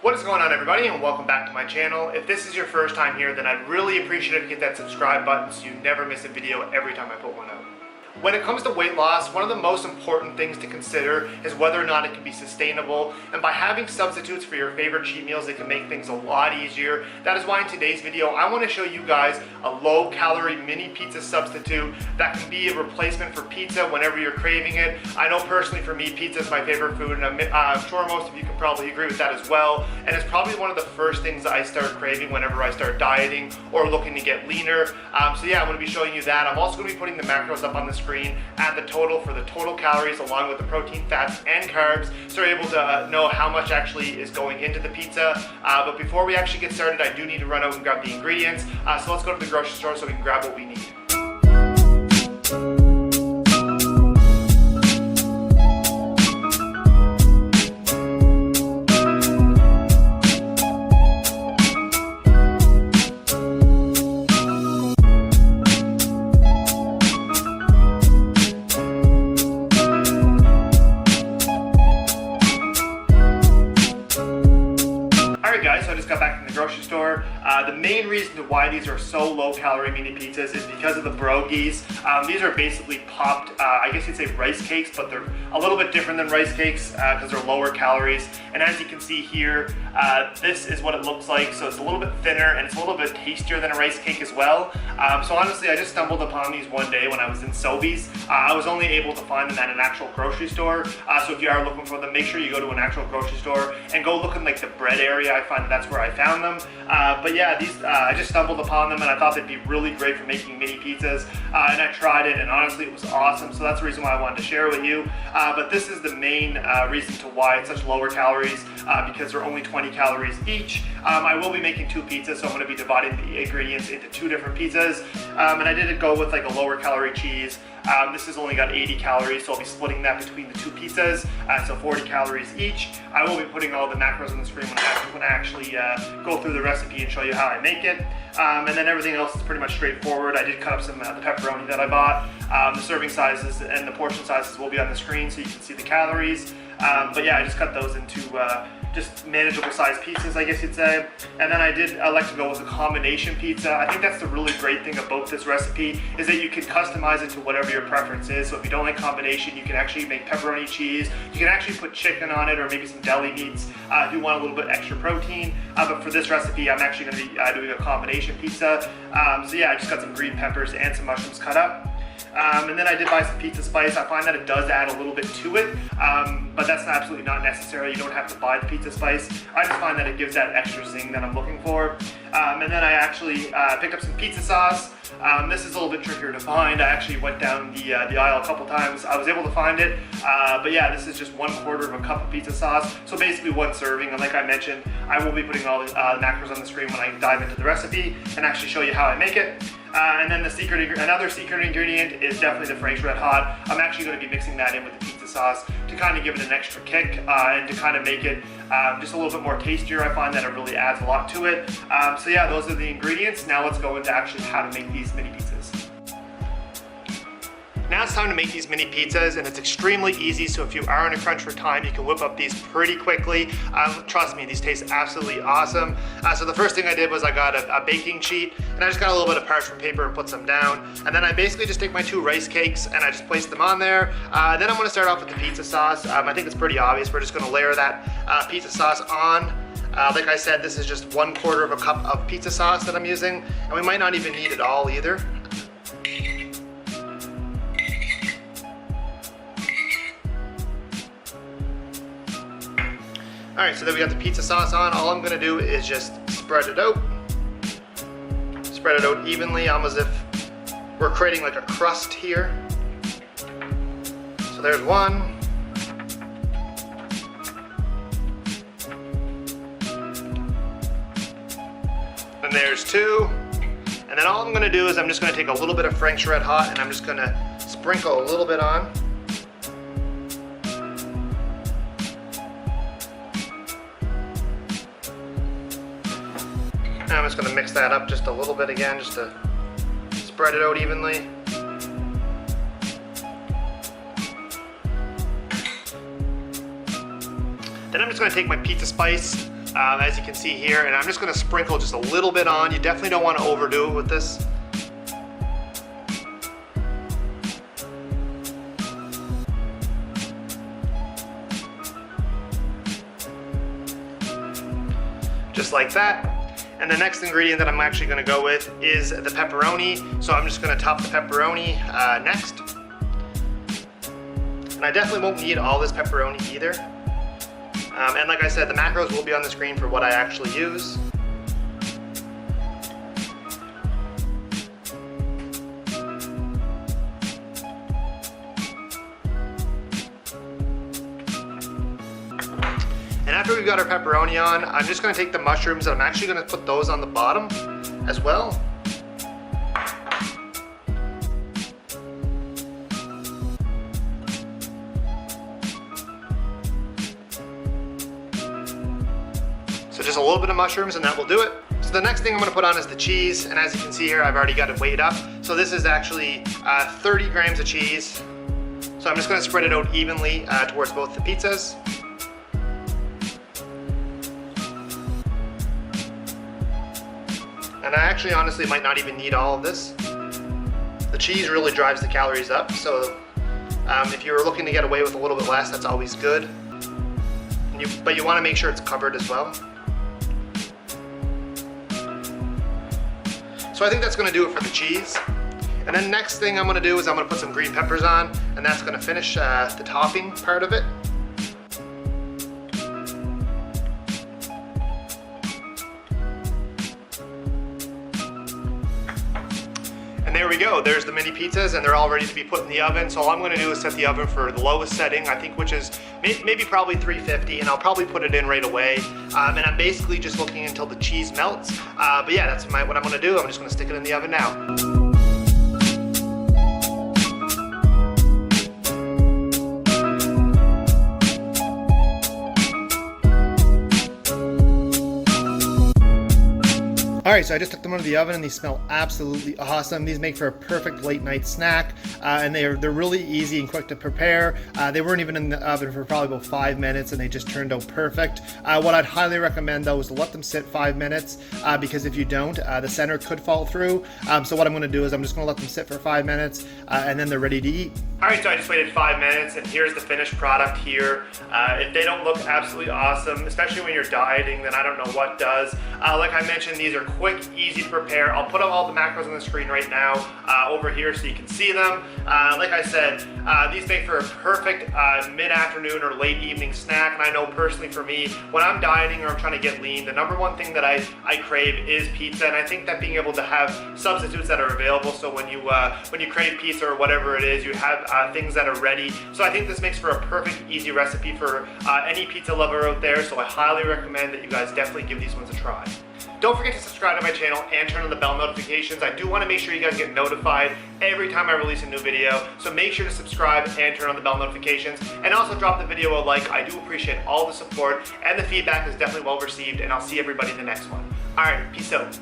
What is going on, everybody, and welcome back to my channel. If this is your first time here, then I'd really appreciate it if you hit that subscribe button so you never miss a video every time I put one out. When it comes to weight loss, one of the most important things to consider is whether or not it can be sustainable, and by having substitutes for your favorite cheat meals, it can make things a lot easier. That is why in today's video, I want to show you guys a low-calorie mini pizza substitute that can be a replacement for pizza whenever you're craving it. I know personally for me, pizza is my favorite food, and I'm sure most of you can probably agree with that as well, and it's probably one of the first things I start craving whenever I start dieting or looking to get leaner. So yeah, I'm going to be showing you that. I'm also going to be putting the macros up on the screen at the total for the total calories along with the protein, fats, and carbs, so you're able to know how much actually is going into the pizza. But before we actually get started, I do need to run out and grab the ingredients. So let's go to the grocery store so we can grab what we need. So I just got back from the grocery store. The main reason to why these are so low calorie mini pizzas is because of the pierogies. These are basically popped, I guess you'd say rice cakes, but they're a little bit different than rice cakes because they're lower calories. And as you can see here, this is what it looks like. So it's a little bit thinner and it's a little bit tastier than a rice cake as well. So honestly, I just stumbled upon these one day when I was in Sobeys. I was only able to find them at an actual grocery store. So if you are looking for them, make sure you go to an actual grocery store and go look in like the bread area. I find that's where I found them. But yeah, these I just stumbled upon them and I thought they'd be really great for making mini pizzas. And I tried it and honestly it was awesome. So that's the reason why I wanted to share it with you. But this is the main reason to why it's such lower calories because they're only 20 calories each. I will be making two pizzas, so I'm going to be dividing the ingredients into two different pizzas. And I did go with like a lower calorie cheese. This has only got 80 calories, so I'll be splitting that between the two pizzas, so 40 calories each. I will be putting all the macros on the screen when I actually go through the recipe and show you how I make it. And then everything else is pretty much straightforward. I did cut up some the pepperoni that I bought. The serving sizes and the portion sizes will be on the screen so you can see the calories. But yeah, I just cut those into just manageable sized pieces, I guess you'd say. And then I did elect to go with a combination pizza. I think that's the really great thing about this recipe is that you can customize it to whatever your preference is. So if you don't like combination, you can actually make pepperoni cheese. You can actually put chicken on it or maybe some deli meats if you want a little bit extra protein. But for this recipe, I'm actually going to be doing a combination pizza. So yeah, I just got some green peppers and some mushrooms cut up. And then I did buy some pizza spice. I find that it does add a little bit to it, but that's absolutely not necessary. You don't have to buy the pizza spice. I just find that it gives that extra zing that I'm looking for. And then I actually picked up some pizza sauce. This is a little bit trickier to find. I actually went down the aisle a couple times. I was able to find it, but yeah, this is just 1/4 of a cup of pizza sauce. So basically one serving, and like I mentioned, I will be putting all the macros on the screen when I dive into the recipe and actually show you how I make it. And then another secret ingredient is definitely the Frank's Red Hot. I'm actually going to be mixing that in with the pizza sauce to kind of give it an extra kick and to kind of make it just a little bit more tastier. I find that it really adds a lot to it. So yeah, those are the ingredients. Now let's go into actually how to make these mini pizzas. Now it's time to make these mini pizzas, and it's extremely easy, so if you are in a crunch for time, you can whip up these pretty quickly. Trust me, these taste absolutely awesome. So the first thing I did was I got a baking sheet, and I just got a little bit of parchment paper and put some down. And then I basically just take my two rice cakes and I just place them on there. Then I'm gonna start off with the pizza sauce. I think it's pretty obvious. We're just gonna layer that pizza sauce on. Like I said, this is just 1/4 of a cup of pizza sauce that I'm using, and we might not even need it all either. All right, so then we got the pizza sauce on. All I'm gonna do is just spread it out. Spread it out evenly, almost as if we're creating like a crust here. So there's one. And there's two. And then all I'm gonna do is I'm just gonna take a little bit of Frank's Red Hot and I'm just gonna sprinkle a little bit on. I'm just going to mix that up just a little bit again, just to spread it out evenly. Then I'm just going to take my pizza spice as you can see here, and I'm just gonna sprinkle just a little bit on. You definitely don't wanna overdo it with this. Just like that. And the next ingredient that I'm actually gonna go with is the pepperoni. So I'm just gonna top the pepperoni next. And I definitely won't need all this pepperoni either. And like I said, the macros will be on the screen for what I actually use. And after we've got our pepperoni on, I'm just gonna take the mushrooms and I'm actually gonna put those on the bottom as well. So just a little bit of mushrooms and that will do it. So the next thing I'm gonna put on is the cheese. And as you can see here, I've already got it weighed up. So this is actually 30 grams of cheese. So I'm just gonna spread it out evenly towards both the pizzas. And I actually honestly might not even need all of this. The cheese really drives the calories up. So if you're looking to get away with a little bit less, that's always good. But you wanna make sure it's covered as well. So I think that's gonna do it for the cheese. And then next thing I'm gonna do is I'm gonna put some green peppers on, and that's gonna finish the topping part of it. And there we go, there's the mini pizzas and they're all ready to be put in the oven. So all I'm gonna do is set the oven for the lowest setting, I think, which is maybe probably 350, and I'll probably put it in right away. And I'm basically just looking until the cheese melts. But yeah, that's what I'm gonna do. I'm just gonna stick it in the oven now. All right, so I just took them out of the oven and these smell absolutely awesome. These make for a perfect late night snack, and they're really easy and quick to prepare. They weren't even in the oven for probably about 5 minutes and they just turned out perfect. What I'd highly recommend though is to let them sit 5 minutes, because if you don't, the center could fall through. So what I'm gonna do is I'm just gonna let them sit for 5 minutes and then they're ready to eat. All right, so I just waited 5 minutes and here's the finished product here. If they don't look absolutely awesome, especially when you're dieting, then I don't know what does. Like I mentioned, these are quick, easy to prepare. I'll put up all the macros on the screen right now over here so you can see them. Like I said, these make for a perfect mid-afternoon or late evening snack. And I know personally for me, when I'm dieting or I'm trying to get lean, the number one thing that I crave is pizza. And I think that being able to have substitutes that are available, so when you crave pizza or whatever it is, you have things that are ready. So I think this makes for a perfect, easy recipe for any pizza lover out there. So I highly recommend that you guys definitely give these ones a try. Don't forget to subscribe to my channel and turn on the bell notifications. I do want to make sure you guys get notified every time I release a new video. So make sure to subscribe and turn on the bell notifications. And also drop the video a like. I do appreciate all the support, and the feedback is definitely well received. And I'll see everybody in the next one. All right, peace out.